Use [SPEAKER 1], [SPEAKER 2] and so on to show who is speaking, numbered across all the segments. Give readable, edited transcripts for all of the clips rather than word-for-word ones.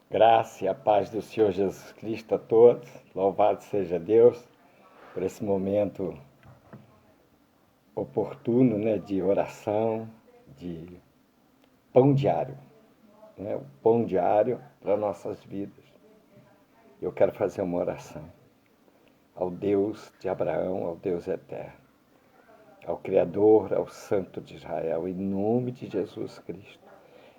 [SPEAKER 1] Graça e a paz do Senhor Jesus Cristo a todos. Louvado seja Deus por esse momento oportuno, né, de oração, de pão diário, né, o pão diário para nossas vidas. Eu quero fazer uma oração ao Deus de Abraão, ao Deus eterno, ao Criador, ao Santo de Israel, em nome de Jesus Cristo,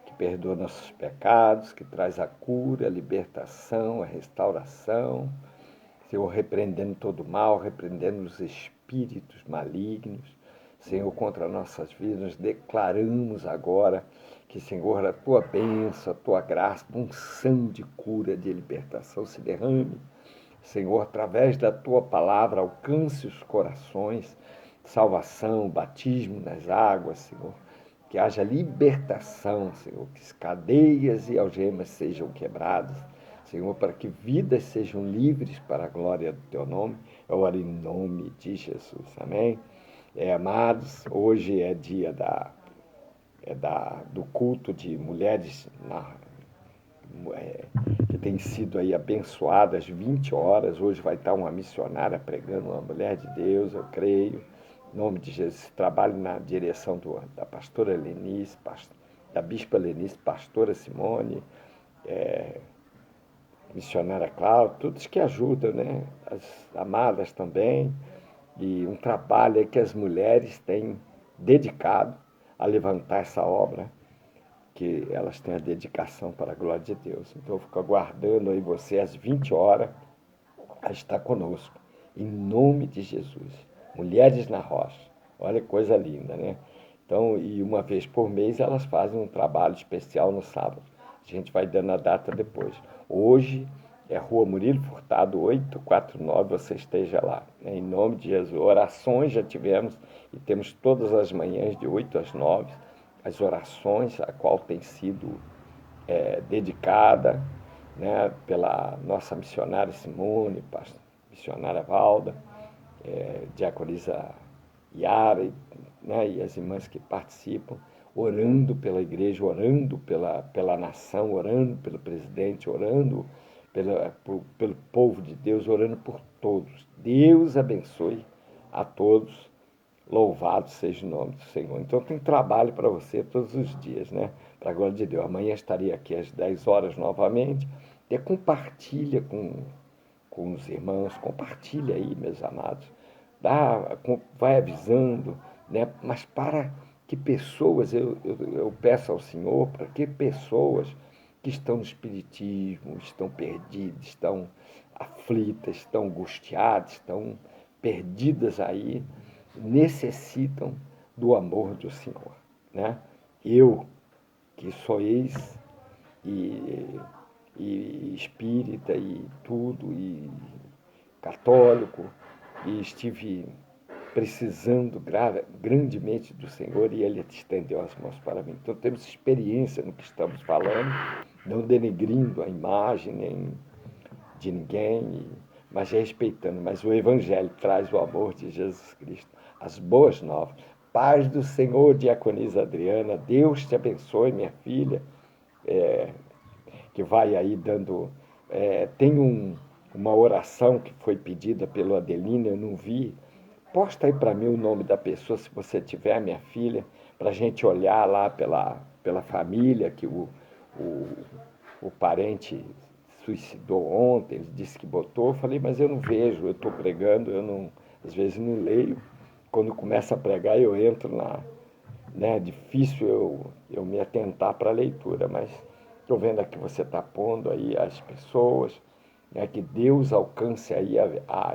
[SPEAKER 1] que perdoa nossos pecados, que traz a cura, a libertação, a restauração. Senhor, repreendendo todo mal, repreendendo os espíritos malignos. Senhor, contra nossas vidas, declaramos agora que, Senhor, a tua bênção, a tua graça, unção de cura, de libertação se derrame. Senhor, através da tua palavra, alcance os corações, salvação, batismo nas águas, Senhor. Que haja libertação, Senhor, que cadeias e algemas sejam quebradas, Senhor, para que vidas sejam livres para a glória do teu nome. Eu oro em nome de Jesus, amém? Amados, hoje é dia do culto de mulheres que tem sido aí abençoadas 20 horas. Hoje vai estar uma missionária pregando, uma mulher de Deus, eu creio. Em nome de Jesus, trabalho na direção da pastora Lenice, da bispa Lenice, pastora Simone, missionária Cláudia, todos que ajudam, né? As amadas também. E um trabalho que as mulheres têm dedicado a levantar essa obra, que elas têm a dedicação para a glória de Deus. Então eu fico aguardando aí você às 20 horas a estar conosco, em nome de Jesus. Mulheres na Rocha, olha que coisa linda, né? Então, e uma vez por mês elas fazem um trabalho especial no sábado. A gente vai dando a data depois. Hoje é Rua Murilo Furtado 849, você esteja lá, né? Em nome de Jesus. Orações já tivemos e temos todas as manhãs de 8 às 9, as orações a qual tem sido dedicada, né, pela nossa missionária Simone, missionária Valda, diaconisa Yara, né, e as irmãs que participam, orando pela igreja, orando pela nação, orando pelo presidente, orando pelo povo de Deus, orando por todos. Deus abençoe a todos. Louvado seja o nome do Senhor. Então tem trabalho para você todos os dias, né? Para a glória de Deus. Amanhã estaria aqui às 10 horas novamente. E compartilha com os irmãos, compartilha aí, meus amados. Vai avisando, né? Mas para que pessoas, eu peço ao Senhor, para que pessoas que estão no espiritismo, estão perdidas, estão aflitas, estão angustiadas, estão perdidas aí, necessitam do amor do Senhor, né? Eu, que sou e, e espírita e tudo, e católico, e estive precisando grandemente do Senhor e Ele estendeu as mãos para mim. Então temos experiência no que estamos falando, não denegrindo a imagem nem de ninguém, mas respeitando. Mas o Evangelho traz o amor de Jesus Cristo, as boas novas. Paz do Senhor, diaconisa Adriana, Deus te abençoe, minha filha, que vai aí dando... tem uma oração que foi pedida pelo Adelino, eu não vi. Posta aí para mim o nome da pessoa, se você tiver, minha filha, para a gente olhar lá pela família, que o parente suicidou ontem, ele disse que botou. Eu falei, mas eu não vejo, eu estou pregando, eu não, às vezes não leio. Quando começa a pregar, eu entro né, é difícil eu me atentar para a leitura, mas estou vendo aqui você está pondo aí as pessoas, né, que Deus alcance aí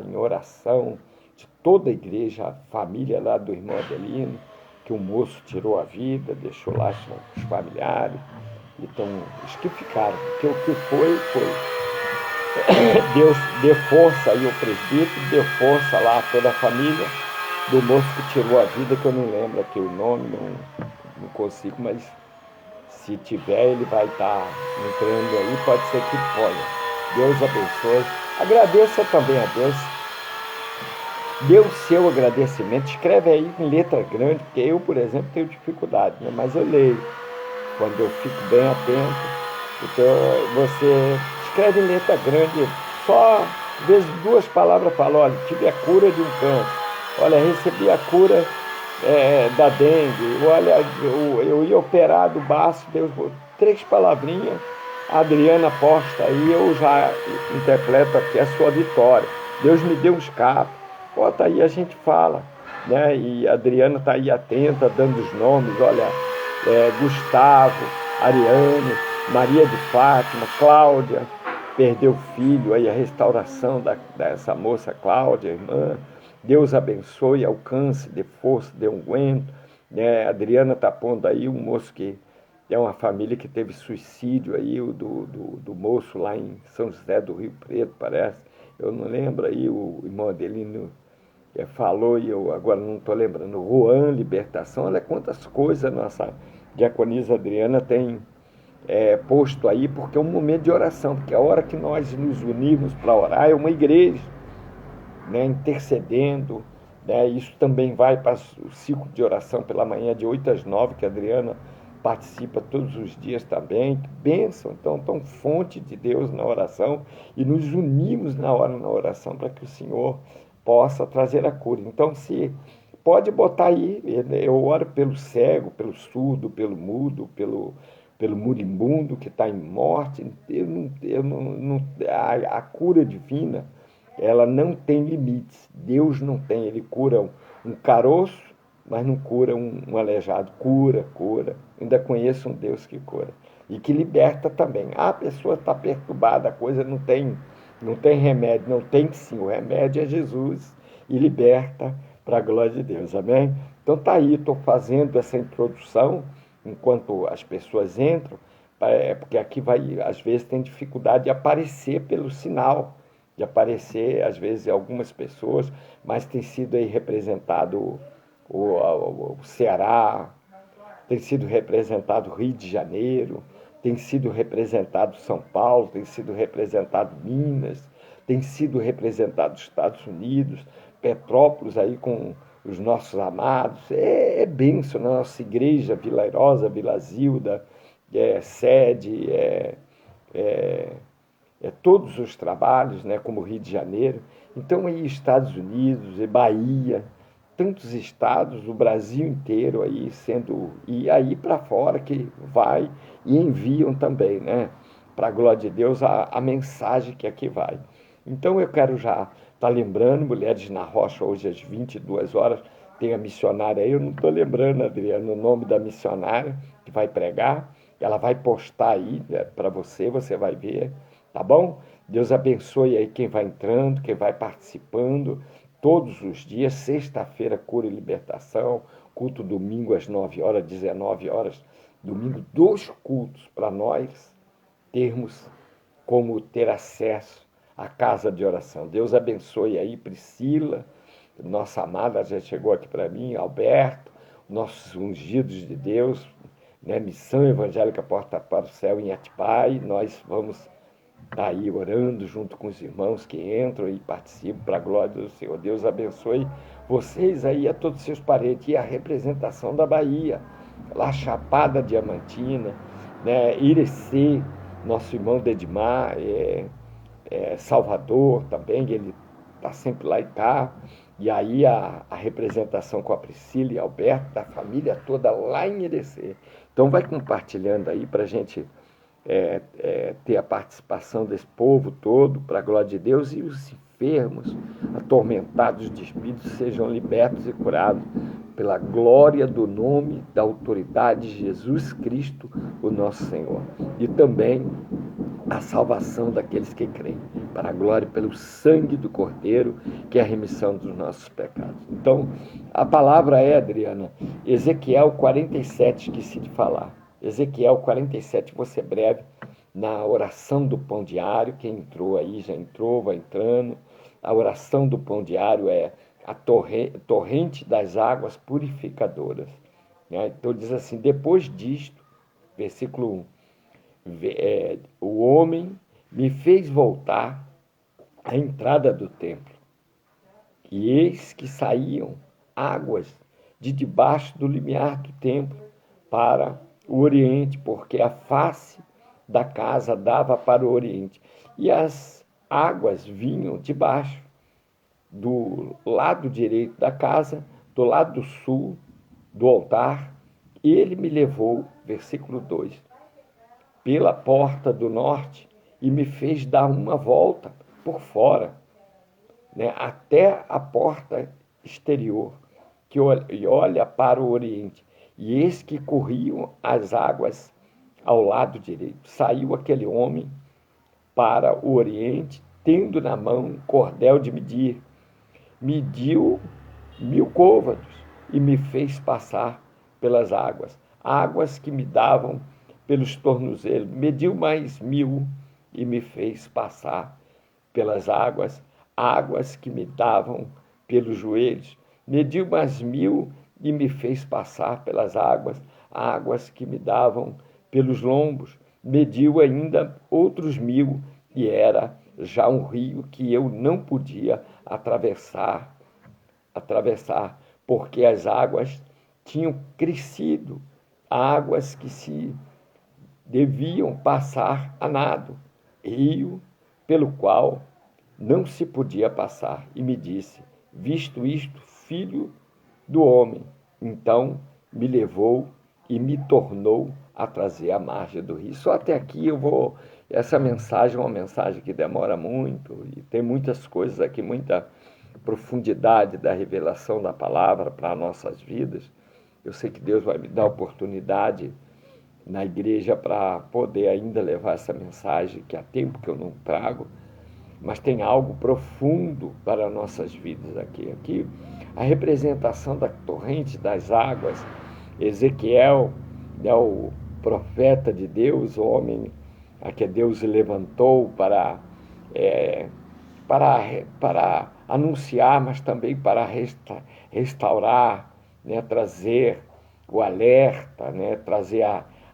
[SPEAKER 1] em oração de toda a igreja, a família lá do irmão Adelino, que o moço tirou a vida, deixou lá os familiares, então os que ficaram, porque o que foi, foi. Deus dê força aí ao presbítero, dê força lá a toda a família do moço que tirou a vida, que eu não lembro aqui o nome, não consigo, mas se tiver, ele vai estar entrando aí, pode ser que ponha. Deus abençoe. Agradeça também a Deus. Dê o seu agradecimento, escreve aí em letra grande, porque eu, por exemplo, tenho dificuldade, né? Mas eu leio. Quando eu fico bem atento, Então, você escreve em letra grande, só, às vezes, duas palavras, fala, olha, tive a cura de um câncer, olha, recebi a cura da dengue, olha, eu ia operar do baço, Deus, três palavrinhas, a Adriana posta aí, eu já interpreto aqui a sua vitória. Deus me deu um escape. Bota aí, a gente fala, né? E a Adriana está aí atenta, dando os nomes, olha, Gustavo, Ariane, Maria de Fátima, Cláudia, perdeu filho, aí a restauração dessa moça Cláudia, irmã. Deus abençoe, alcance, dê força, dê unguento. A Adriana está pondo aí um moço que é uma família que teve suicídio aí, o do moço lá em São José do Rio Preto, parece. Eu não lembro aí, o irmão Adelino falou e eu agora não estou lembrando. Juan, libertação, olha quantas coisas a nossa diaconisa Adriana tem posto aí, porque é um momento de oração, porque a hora que nós nos unimos para orar é uma igreja, né, intercedendo, né, isso também vai para o ciclo de oração pela manhã de 8 às 9, que a Adriana participa todos os dias também, que bênção, então fonte de Deus na oração, e nos unimos na oração para que o Senhor possa trazer a cura. Então, se pode botar aí, eu oro pelo cego, pelo surdo, pelo mudo, pelo moribundo que está em morte, a cura divina, ela não tem limites. Deus não tem, ele cura um caroço, mas não cura um aleijado. Cura. Ainda conheço um Deus que cura. E que liberta também. A pessoa está perturbada, a coisa não tem remédio. Não tem sim, o remédio é Jesus e liberta para a glória de Deus. Amém? Então tá aí, estou fazendo essa introdução enquanto as pessoas entram, porque aqui vai, às vezes tem dificuldade de aparecer pelo sinal, de aparecer, às vezes, algumas pessoas, mas tem sido aí representado o Ceará, tem sido representado o Rio de Janeiro, tem sido representado São Paulo, tem sido representado Minas, tem sido representado os Estados Unidos, Petrópolis aí com os nossos amados. É bênção na nossa igreja, Vila Airosa, Vila Zilda, sede, todos os trabalhos, né, como Rio de Janeiro. Então, aí Estados Unidos e Bahia, tantos estados, o Brasil inteiro aí sendo, e aí para fora que vai e enviam também, né, para a glória de Deus, a mensagem que aqui vai. Então, eu quero já estar lembrando, Mulheres na Rocha, hoje às 22 horas, tem a missionária aí, eu não estou lembrando, Adriano, o nome da missionária que vai pregar, ela vai postar aí, né, para você vai ver. Tá bom? Deus abençoe aí quem vai entrando, quem vai participando todos os dias. Sexta-feira, cura e libertação. Culto domingo às 9 horas, 19 horas. Domingo, 2 cultos para nós termos como ter acesso à casa de oração. Deus abençoe aí, Priscila, nossa amada, já chegou aqui para mim, Alberto, nossos ungidos de Deus, né? Missão Evangélica Porta para o Céu em Atibaia. Nós vamos está aí orando junto com os irmãos que entram e participam para a glória do Senhor. Deus abençoe vocês aí, a todos os seus parentes, e a representação da Bahia, lá Chapada Diamantina, né, Irecê, nosso irmão Dedimar, Salvador também, ele está sempre lá e cá. E aí a representação com a Priscila e Alberto, da família toda lá em Irecê. Então vai compartilhando aí para a gente ter a participação desse povo todo, para a glória de Deus, e os enfermos, atormentados de espíritos, sejam libertos e curados pela glória do nome da autoridade de Jesus Cristo, o nosso Senhor. E também a salvação daqueles que creem, para a glória pelo sangue do Cordeiro, que é a remissão dos nossos pecados. Então, a palavra é, Adriana, Ezequiel 47, esqueci de falar. Ezequiel 47, vou ser breve, na oração do pão diário. Quem entrou aí já entrou, vai entrando. A oração do pão diário é a torrente das águas purificadoras. Então diz assim, depois disto, versículo 1, o homem me fez voltar à entrada do templo, e eis que saíam águas de debaixo do limiar do templo para o oriente, porque a face da casa dava para o oriente, e as águas vinham de baixo, do lado direito da casa, do lado sul do altar. Ele me levou, versículo 2, pela porta do norte e me fez dar uma volta por fora, né, até a porta exterior, que olha para o oriente. E eis que corriam as águas ao lado direito. Saiu aquele homem para o oriente, tendo na mão um cordel de medir. Mediu 1000 côvados e me fez passar pelas águas. Águas que me davam pelos tornozelos. Mediu mais 1000 e me fez passar pelas águas. Águas que me davam pelos joelhos. Mediu mais 1000 e me fez passar pelas águas. Águas que me davam pelos lombos. Mediu ainda outros 1000 e era já um rio que eu não podia atravessar, porque as águas tinham crescido, águas que se deviam passar a nado, rio pelo qual não se podia passar. E me disse: visto isto, filho do homem, então me levou e me tornou a trazer à margem do rio. Só até aqui eu vou. Essa mensagem é uma mensagem que demora muito e tem muitas coisas aqui, muita profundidade da revelação da palavra para nossas vidas. Eu sei que Deus vai me dar oportunidade na igreja para poder ainda levar essa mensagem, que há tempo que eu não trago, mas tem algo profundo para nossas vidas aqui. Aqui, a representação da torrente das águas, Ezequiel, é o profeta de Deus, o homem a que Deus levantou para anunciar, mas também para restaurar, né, trazer o alerta, né, trazer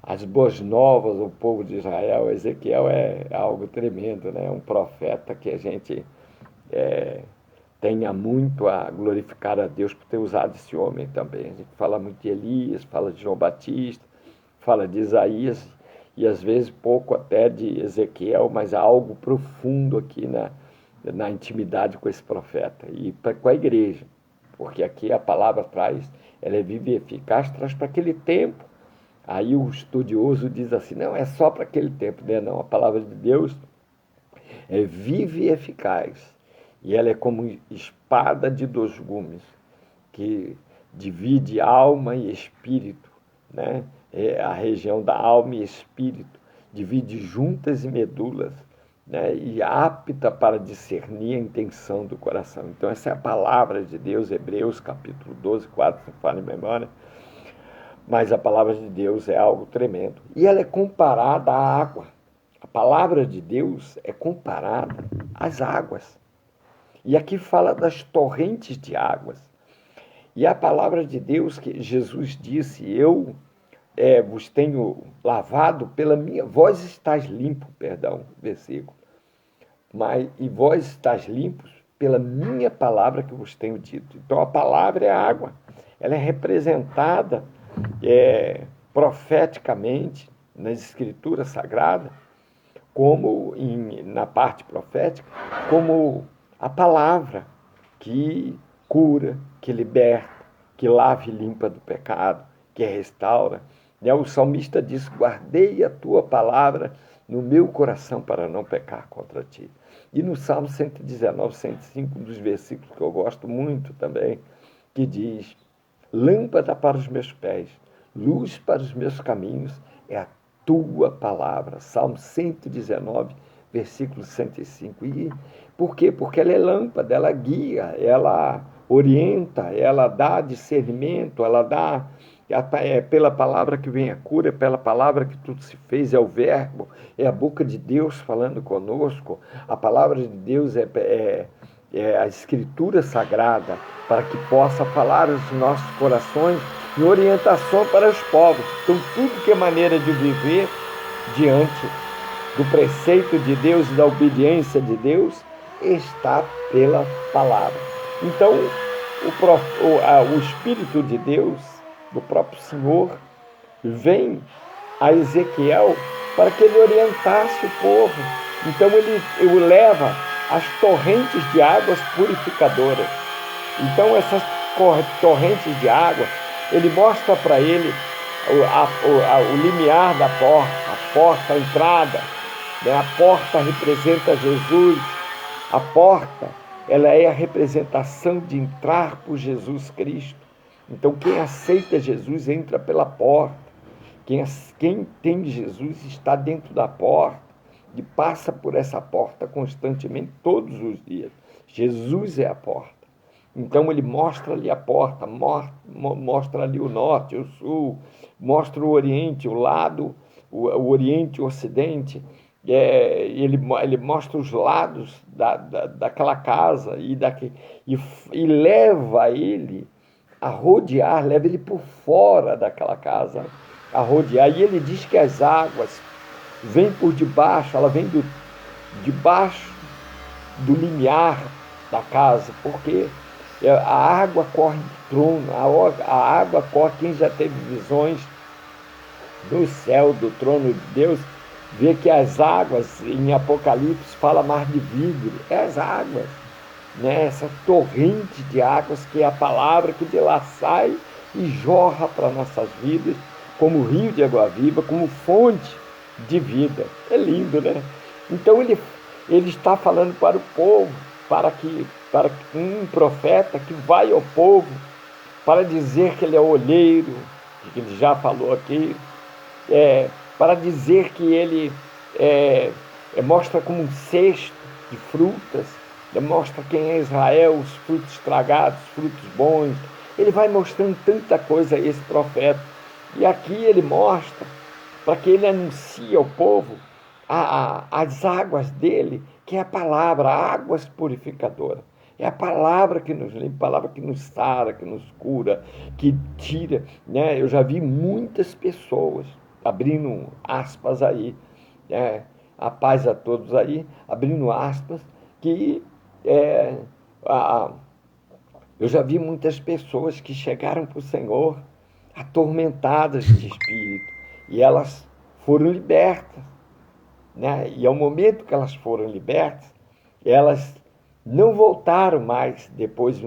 [SPEAKER 1] as boas novas ao povo de Israel. Ezequiel é algo tremendo, né? Um profeta que a gente tenha muito a glorificar a Deus por ter usado esse homem também. A gente fala muito de Elias, fala de João Batista, fala de Isaías e às vezes pouco até de Ezequiel, mas há algo profundo aqui na intimidade com esse profeta e com a igreja, porque aqui a palavra traz, ela é viva e eficaz, traz para aquele tempo. Aí o estudioso diz assim, não, é só para aquele tempo, né? Não, a palavra de Deus é viva e eficaz, e ela é como espada de 2 gumes, que divide alma e espírito, né? É a região da alma e espírito, divide juntas e medulas, né? E apta para discernir a intenção do coração. Então essa é a palavra de Deus, Hebreus capítulo 12, 4, se não falo em memória. Mas a palavra de Deus é algo tremendo. E ela é comparada à água. A palavra de Deus é comparada às águas. E aqui fala das torrentes de águas. E a palavra de Deus que Jesus disse, eu vos tenho lavado pela minha... Vós estáis limpos, versículo. E vós estáis limpos pela minha palavra que vos tenho dito. Então a palavra é a água. Ela é representada profeticamente nas escrituras sagradas, como na parte profética, como a palavra que cura, que liberta, que lava e limpa do pecado, que restaura. O salmista diz, guardei a tua palavra no meu coração para não pecar contra ti. E no Salmo 119, 105, um dos versículos que eu gosto muito também, que diz, lâmpada para os meus pés, luz para os meus caminhos, é a tua palavra. Salmo 119, versículo 105. E por quê? Porque ela é lâmpada, ela guia, ela orienta, ela dá discernimento, ela dá... É pela palavra que vem a cura, é pela palavra que tudo se fez, é o verbo, é a boca de Deus falando conosco. A palavra de Deus é a escritura sagrada, para que possa falar aos nossos corações em orientação para os povos. Então, tudo que é maneira de viver diante do preceito de Deus e da obediência de Deus está pela palavra. Então, o Espírito de Deus, do próprio Senhor, vem a Ezequiel para que ele orientasse o povo. Então ele o leva às torrentes de águas purificadoras. Então essas torrentes de água, ele mostra para ele o limiar da porta, a entrada, né? A porta representa Jesus. A porta, ela é a representação de entrar por Jesus Cristo. Então quem aceita Jesus entra pela porta. Quem tem Jesus está dentro da porta e passa por essa porta constantemente, todos os dias. Jesus é a porta. Então ele mostra ali a porta, mostra ali o norte, o sul, mostra o oriente, o lado, o oriente, o ocidente. Ele mostra os lados daquela casa e leva ele a rodear, leva ele por fora daquela casa, a rodear. E ele diz que as águas vêm por debaixo, ela vem debaixo do limiar da casa, porque a água corre do trono, a água corre. Quem já teve visões do céu, do trono de Deus, vê que as águas, em Apocalipse, fala mar de vidro, é as águas, né? Essa torrente de águas que é a palavra que de lá sai e jorra para nossas vidas, como rio de água viva, como fonte de vida. É lindo, né? Então ele está falando para o povo, para um profeta que vai ao povo, para dizer que ele é olheiro, que ele já falou aqui, para dizer que ele mostra como um cesto de frutas, mostra quem é Israel, os frutos estragados, frutos bons. Ele vai mostrando tanta coisa a esse profeta. E aqui ele mostra, para que ele anuncie ao povo as águas dele, que é a palavra, águas purificadoras. É a palavra que nos limpa, a palavra que nos sara, que nos cura, que tira, né? Eu já vi muitas pessoas, abrindo aspas aí, a paz a todos aí, abrindo aspas, que eu já vi muitas pessoas que chegaram para o Senhor atormentadas de espírito, e elas foram libertas, né? E ao momento que elas foram libertas, elas não voltaram mais, depois de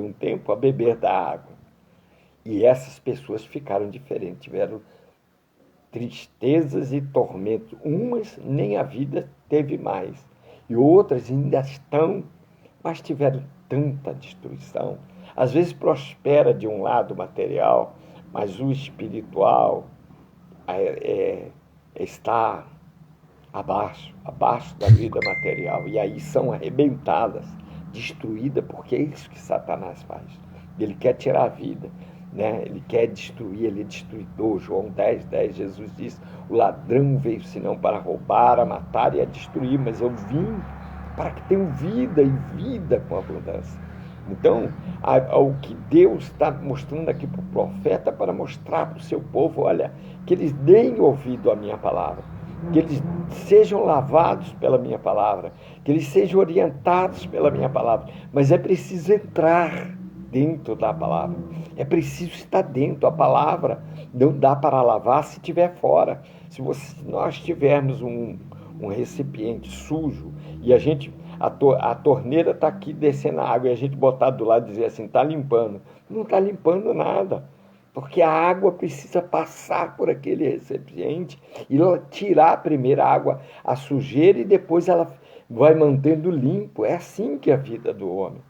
[SPEAKER 1] um tempo, a beber da água. E essas pessoas ficaram diferentes, tiveram tristezas e tormentos. Umas nem a vida teve mais, e outras ainda estão, mas tiveram tanta destruição. Às vezes prospera de um lado material, mas o espiritual está abaixo da vida material, e aí são arrebentadas, destruídas, porque é isso que Satanás faz. Ele quer tirar a vida, né? Ele quer destruir, ele é destruidor. João 10:10, Jesus diz: o ladrão veio senão para roubar, a matar e a destruir, mas eu vim para que tenham vida e vida com abundância. Então, o que Deus está mostrando aqui para o profeta, para mostrar para o seu povo: olha, que eles deem ouvido à minha palavra, que eles sejam lavados pela minha palavra, que eles sejam orientados pela minha palavra, mas é preciso entrar dentro da palavra, é preciso estar dentro. A palavra não dá para lavar se estiver fora. Se nós tivermos um recipiente sujo e a torneira está aqui descendo a água, e a gente botar do lado e dizer assim, está limpando, não está limpando nada, porque a água precisa passar por aquele recipiente e tirar primeiro a água, a sujeira, e depois ela vai mantendo limpo. É assim que é a vida do homem.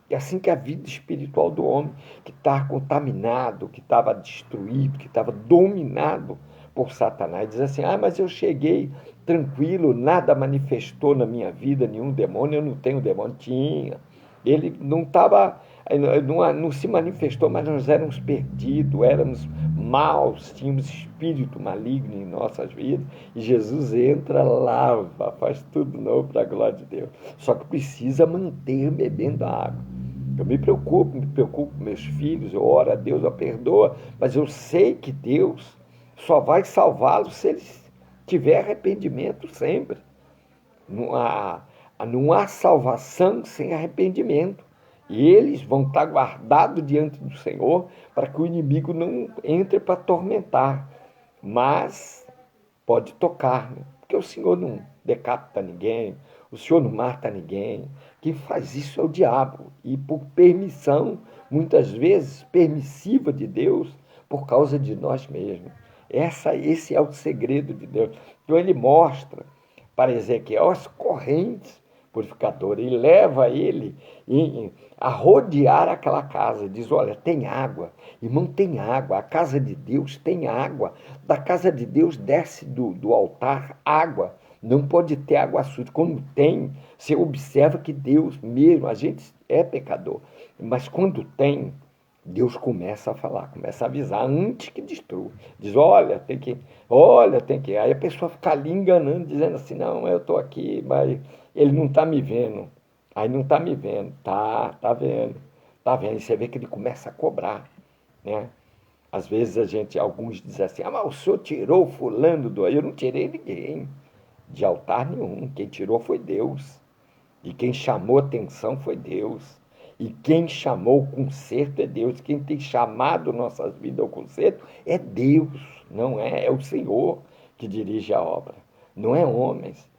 [SPEAKER 1] É assim que é a vida espiritual do homem, que está contaminado, que estava destruído, que estava dominado por Satanás. Diz assim: mas eu cheguei tranquilo, nada manifestou na minha vida, nenhum demônio, eu não tenho demônio. Tinha. Ele não estava, não se manifestou, mas nós éramos perdidos, éramos maus, tínhamos espírito maligno em nossas vidas, e Jesus entra, lava, faz tudo novo para a glória de Deus. Só que precisa manter bebendo a água. Eu me preocupo com meus filhos, eu oro a Deus, eu perdoa, mas eu sei que Deus só vai salvá-los se eles tiverem arrependimento sempre. Não há salvação sem arrependimento. E eles vão estar guardados diante do Senhor para que o inimigo não entre para atormentar. Mas pode tocar, né? Porque o Senhor não decapita ninguém, o Senhor não mata ninguém. Quem faz isso é o diabo. E por permissão, muitas vezes permissiva de Deus, por causa de nós mesmos. Esse é o segredo de Deus. Então ele mostra para Ezequiel as correntes purificadoras e leva ele a rodear aquela casa. Diz, olha, tem água. Irmão, tem água. A casa de Deus tem água. Da casa de Deus desce do altar água. Não pode ter água suja. Quando tem, você observa que Deus mesmo, a gente é pecador, mas quando tem, Deus começa a falar, começa a avisar antes que destrua. Diz, olha, tem que. Aí a pessoa fica ali enganando, dizendo assim, não, eu estou aqui, mas ele não está me vendo. Aí não está me vendo. Tá vendo. Tá vendo. E você vê que ele começa a cobrar, né? Às vezes alguns dizem assim, mas o senhor tirou fulano do... Eu não tirei ninguém de altar nenhum. Quem tirou foi Deus. E quem chamou atenção foi Deus. E quem chamou o conserto é Deus. Quem tem chamado nossas vidas ao conserto é Deus. Não é o Senhor que dirige a obra. Não é homens.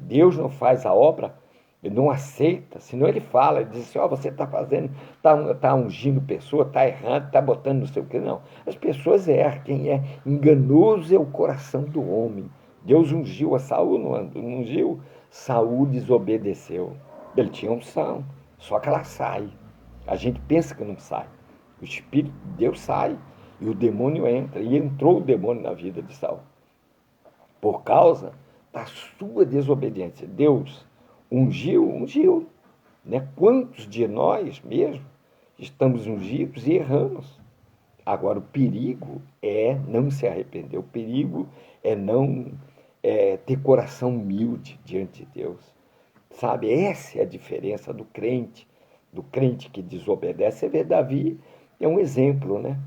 [SPEAKER 1] Deus não faz a obra, ele não aceita, senão ele fala, ele diz assim, você está fazendo, está ungindo pessoa, está errando, está botando não sei o que, não. As pessoas erram, quem é enganoso é o coração do homem. Deus ungiu a Saul, não ungiu, Saul desobedeceu. Ele tinha unção, só que ela sai. A gente pensa que não sai. O Espírito de Deus sai e o demônio entra. E entrou o demônio na vida de Saul. Por causa da sua desobediência. Deus ungiu. Né? Quantos de nós mesmo estamos ungidos e erramos? Agora, o perigo é não se arrepender. O perigo é não ter coração humilde diante de Deus. Sabe, essa é a diferença do crente que desobedece. Você vê, Davi é um exemplo, né?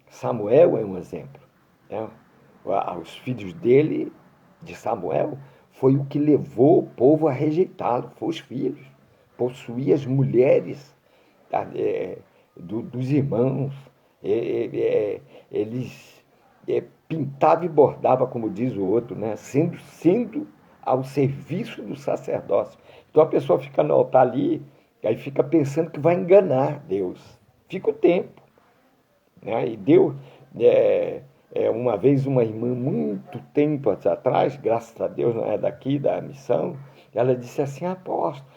[SPEAKER 1] Samuel é um exemplo. Né? Os filhos dele, de Samuel, foi o que levou o povo a rejeitá-lo, foi os filhos. Possuía as mulheres dos irmãos. Eles pintavam e bordavam, como diz o outro, né? sendo ao serviço do sacerdócio. Então a pessoa fica no altar ali, aí fica pensando que vai enganar Deus. Fica o tempo. Né? E Deus, uma vez uma irmã, muito tempo atrás, graças a Deus, não é daqui, da missão, ela disse assim, apóstolo,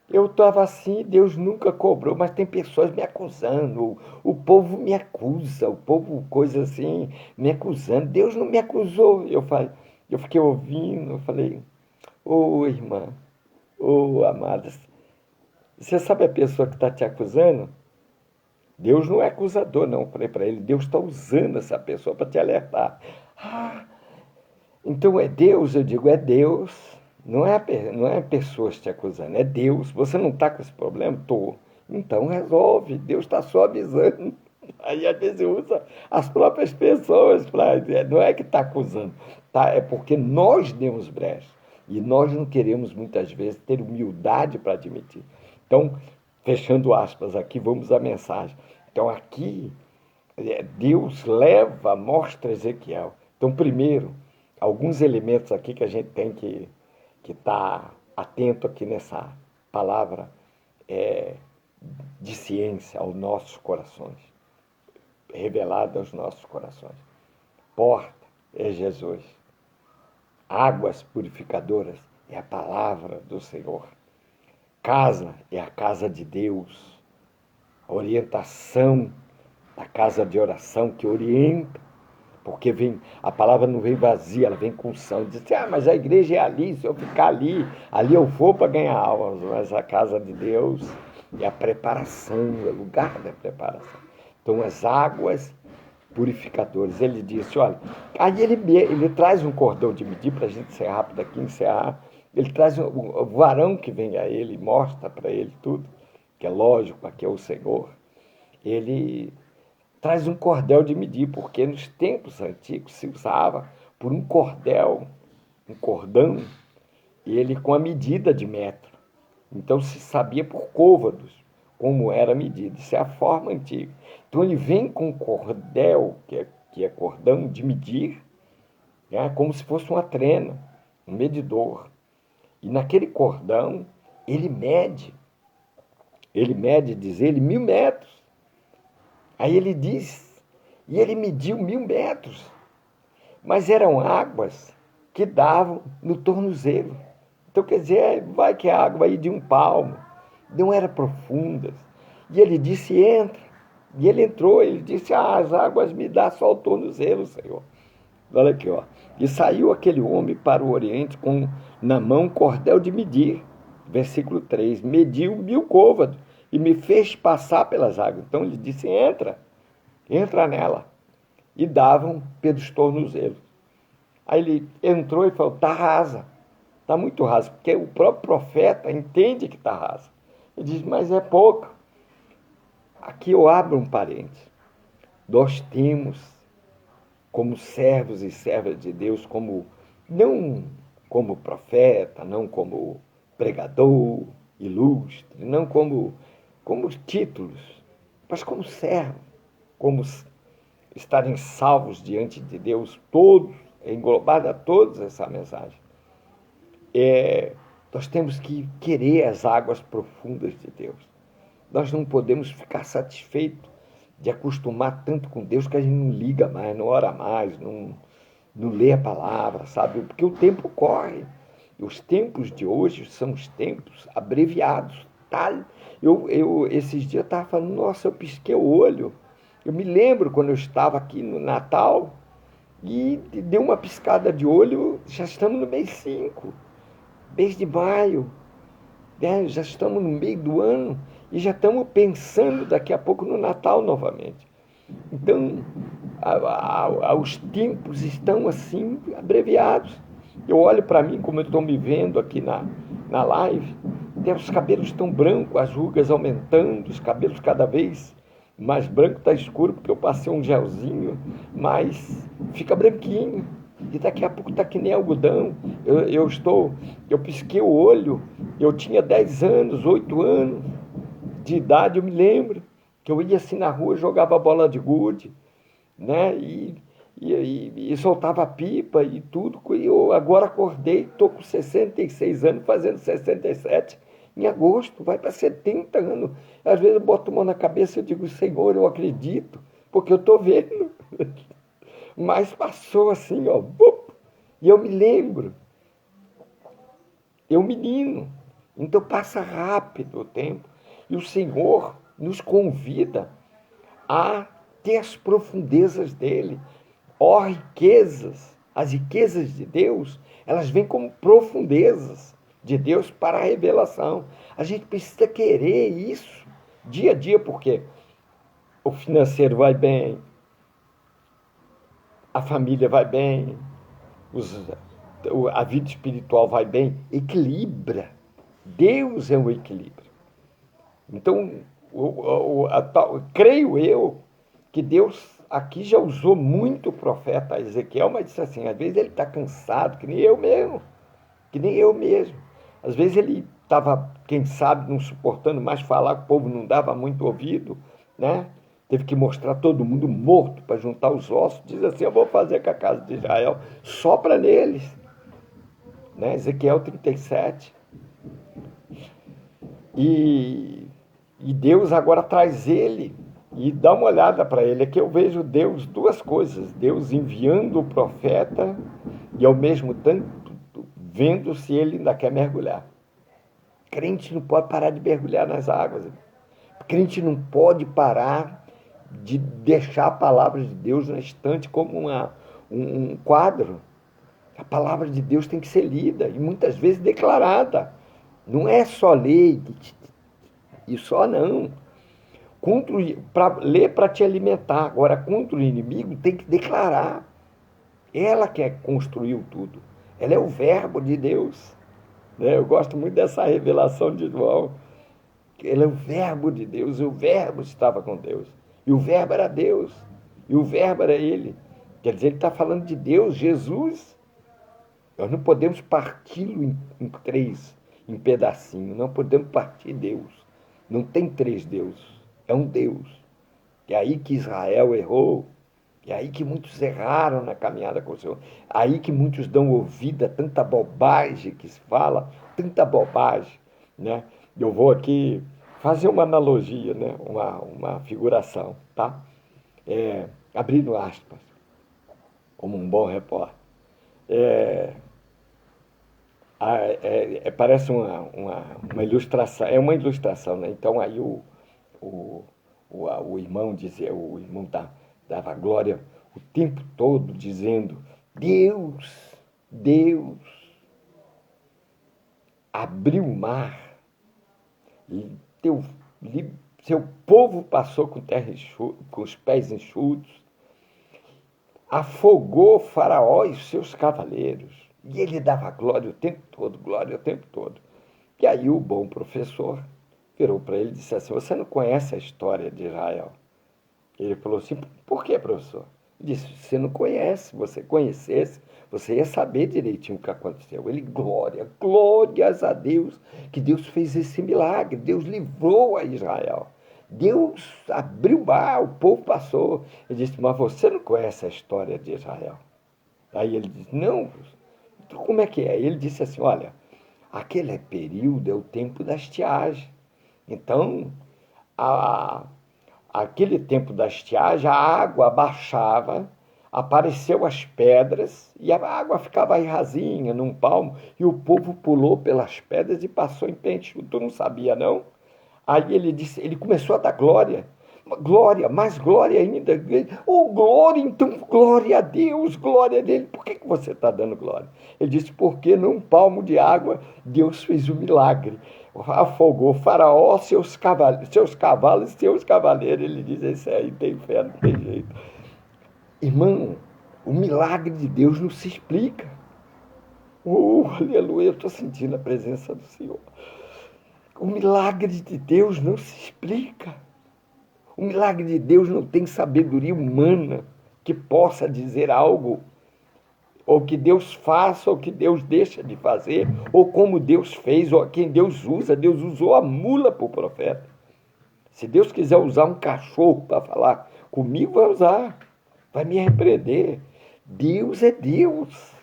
[SPEAKER 1] eu estava assim, Deus nunca cobrou, mas tem pessoas me acusando, o povo me acusa, o povo, coisa assim, me acusando, Deus não me acusou. Eu fiquei ouvindo, eu falei, irmã, amada, você sabe a pessoa que está te acusando? Deus não é acusador, não. Eu falei para ele, Deus está usando essa pessoa para te alertar. Então é Deus, eu digo, é Deus. Não é pessoas te acusando, é Deus. Você não está com esse problema? Estou. Então resolve, Deus está só avisando. Aí às vezes usa as próprias pessoas para dizer, não é que está acusando, tá? É porque nós demos brecha. E nós não queremos muitas vezes ter humildade para admitir. Então, fechando aspas aqui, vamos à mensagem. Então aqui, Deus mostra Ezequiel. Então, primeiro, alguns elementos aqui que a gente tem que estar atento aqui nessa palavra de ciência aos nossos corações, revelada aos nossos corações. Porta é Jesus. Águas purificadoras é a palavra do Senhor. Casa é a casa de Deus. A orientação da casa de oração que orienta, porque a palavra não vem vazia, ela vem com unção. Diz assim, mas a igreja é ali, se eu ficar ali eu vou para ganhar almas. Mas a casa de Deus é a preparação, é o lugar da preparação. Então as águas purificadoras, ele disse, olha, aí ele traz um cordão de medir, para a gente ser rápido aqui, encerrar, ele traz o varão que vem a ele, mostra para ele tudo, que é lógico, aqui é o Senhor, ele traz um cordel de medir, porque nos tempos antigos se usava por um cordel, um cordão, e ele com a medida de metro. Então se sabia por côvados como era a medida. Isso é a forma antiga. Então ele vem com cordel, que é cordão de medir, né? Como se fosse uma trena, um medidor. E naquele cordão, diz ele, 1.000 metros. Aí ele diz, e ele mediu 1.000 metros, mas eram águas que davam no tornozelo. Então, quer dizer, vai que a água aí de um palmo, não era profunda. E ele disse, entra. E ele entrou, ele disse, as águas me dá só o tornozelo, Senhor. Olha aqui, ó. E saiu aquele homem para o Oriente com na mão cordel de medir. Versículo 3. Mediu 1.000 côvados e me fez passar pelas águas. Então ele disse, entra nela. E davam pelos tornozelos. Aí ele entrou e falou, está rasa. Está muito rasa, porque o próprio profeta entende que está rasa. Ele diz, mas é pouco. Aqui eu abro um parênteses. Nós temos, como servos e servas de Deus, não como profeta, não como pregador ilustre, não como títulos, mas como servo, como estarem salvos diante de Deus, todos, englobada todos essa mensagem. Nós temos que querer as águas profundas de Deus. Nós não podemos ficar satisfeitos de acostumar tanto com Deus que a gente não liga mais, não ora mais, não lê a palavra, sabe? Porque o tempo corre. E os tempos de hoje são os tempos abreviados. Tá? Esses dias eu estava falando, nossa, eu pisquei o olho. Eu me lembro quando eu estava aqui no Natal e deu uma piscada de olho, já estamos no mês 5, mês de maio, né? Já estamos no meio do ano e já estamos pensando daqui a pouco no Natal novamente. Então, os tempos estão assim abreviados. Eu olho para mim, como eu estou me vendo aqui na live, os cabelos estão brancos, as rugas aumentando, os cabelos cada vez mais branco, está escuro, porque eu passei um gelzinho, mas fica branquinho. E daqui a pouco está que nem algodão. Eu pisquei o olho, eu tinha 10 anos, 8 anos de idade, eu me lembro que eu ia assim na rua, jogava bola de gude, né? E soltava pipa e tudo. E eu agora acordei, estou com 66 anos, fazendo 67 em agosto, vai para 70 anos. Às vezes eu boto a mão na cabeça e digo, Senhor, eu acredito, porque eu estou vendo. Mas passou assim, ó, e eu me lembro, eu menino, então passa rápido o tempo. E o Senhor nos convida a ter as profundezas dele. Ó, riquezas, as riquezas de Deus, elas vêm como profundezas de Deus para a revelação. A gente precisa querer isso dia a dia, porque o financeiro vai bem, a família vai bem, a vida espiritual vai bem, equilibra. Deus é um equilíbrio. Então, creio eu que Deus aqui já usou muito o profeta Ezequiel, mas disse assim, às vezes ele está cansado, que nem eu mesmo. Às vezes ele estava, quem sabe, não suportando mais falar, o povo não dava muito ouvido, né? Teve que mostrar todo mundo morto para juntar os ossos. Diz assim, eu vou fazer com a casa de Israel, sopra neles. Né? Ezequiel 37. E Deus agora traz ele e dá uma olhada para ele. Aqui eu vejo Deus, duas coisas. Deus enviando o profeta e ao mesmo tempo vendo se ele ainda quer mergulhar. Crente não pode parar de mergulhar nas águas. Crente não pode parar de deixar a palavra de Deus na estante como um quadro. A palavra de Deus tem que ser lida e muitas vezes declarada. Não é só ler e só não. Ler para te alimentar. Agora, contra o inimigo, tem que declarar. Ela que construiu tudo. Ela é o verbo de Deus. Eu gosto muito dessa revelação de João. Ele é o verbo de Deus, e o verbo estava com Deus. E o verbo era Deus, e o verbo era ele. Quer dizer, ele está falando de Deus, Jesus. Nós não podemos parti-lo em três, em pedacinhos. Não podemos partir Deus. Não tem três deuses, é um Deus. É aí que Israel errou. É aí que muitos erraram na caminhada com o Senhor. É aí que muitos dão ouvido a tanta bobagem que se fala, tanta bobagem, né? Eu vou aqui fazer uma analogia, né? Uma figuração, tá? Abrindo aspas, como um bom repórter. Parece uma ilustração, é uma ilustração, né? Então aí o, o irmão dizia, o irmão dava glória o tempo todo dizendo, Deus abriu o mar, e seu povo passou com, com os pés enxutos, afogou Faraó e seus cavaleiros. E ele dava glória o tempo todo, glória o tempo todo. E aí o bom professor virou para ele e disse assim, você não conhece a história de Israel? Ele falou assim, por que, professor? Ele disse, você não conhece, se você conhecesse, você ia saber direitinho o que aconteceu. Ele, glórias a Deus, que Deus fez esse milagre, Deus livrou a Israel. Deus abriu o mar, o povo passou. Ele disse, mas você não conhece a história de Israel? Aí ele disse, não, então como é que é? Ele disse assim, olha, aquele período é o tempo da estiagem. Então, a, aquele tempo da estiagem, a água baixava, apareceu as pedras e a água ficava aí rasinha, num palmo, e o povo pulou pelas pedras e passou em pente. Tu não sabia, não? Aí ele disse, ele começou a dar glória. Glória, mais glória ainda. Oh, glória, então glória a Deus, glória a Deus. Por que você está dando glória? Ele disse, porque num palmo de água Deus fez um milagre. Afogou Faraó, seus cavalos, seus cavaleiros. Ele diz, esse aí tem fé, não tem jeito. Irmão, o milagre de Deus não se explica. Aleluia, eu estou sentindo a presença do Senhor. O milagre de Deus não se explica. O milagre de Deus não tem sabedoria humana que possa dizer algo, ou que Deus faça, ou que Deus deixa de fazer, ou como Deus fez, ou a quem Deus usa. Deus usou a mula para o profeta. Se Deus quiser usar um cachorro para falar comigo, vai usar, vai me repreender. Deus é Deus.